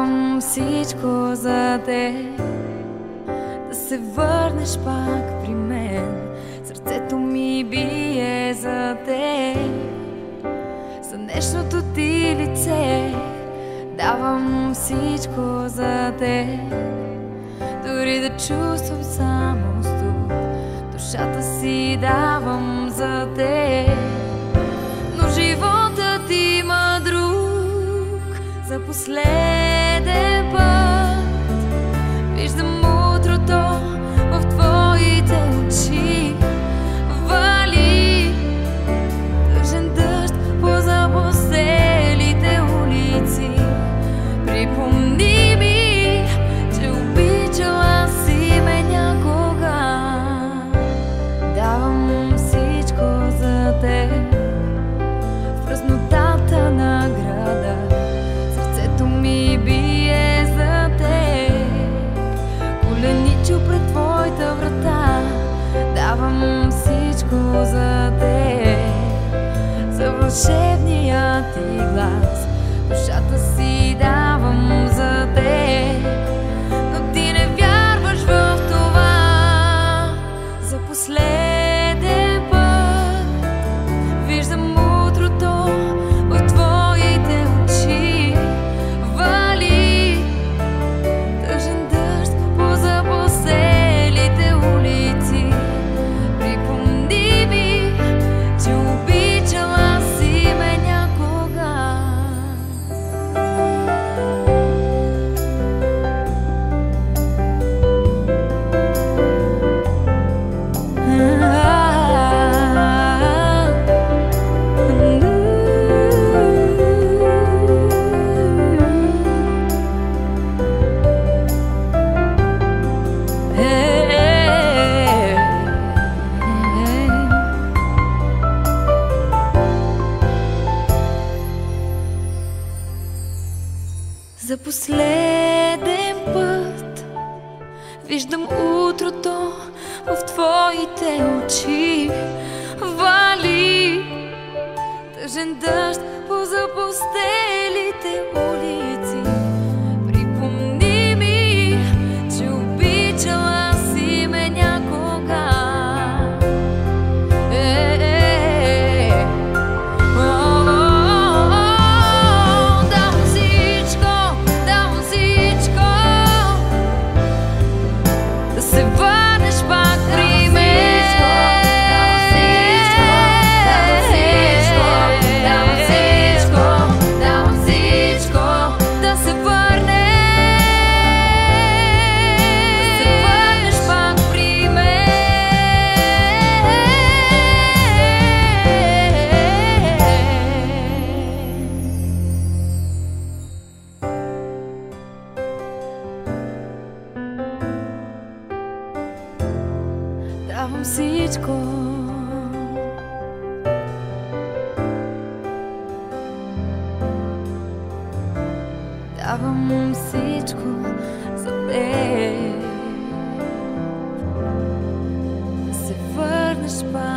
Давам всичко за теб, да се върнеш пак при мен. Сърцето ми бие за теб, за днешното ти лице. Давам всичко за теб, дори да чувствам само студ. Душата си давам за теб, но животът има друг. За последен път виждам утрото в твоите очи. Вали тъжен дъжд по запустелите улици. Припомни ми, че обичала си ме някога. Давам всичко за теб, в празнотата на града. Сърцето ми бие за теб, коленичил пред твоята врата. Давам всичко за теб, за вълшебния ти глас. Душата си давам за теб, но ти не вярваш в това. За последен път виждам утрото в твоите очи. Вали тъжен дъжд по запустелите улици. Припомни ми, че обичала си ме някога. За последен път виждам утрото в твоите очи. Вали тъжен дъжд по запустелите улици. Припомни ми, че обичала си ме някога. Се върнеш пак при мен. Давам всичко, давам всичко, да се върнеш. Се върнеш пак при мен. Давам всичко, давам всичко за теб, да се върнеш пак.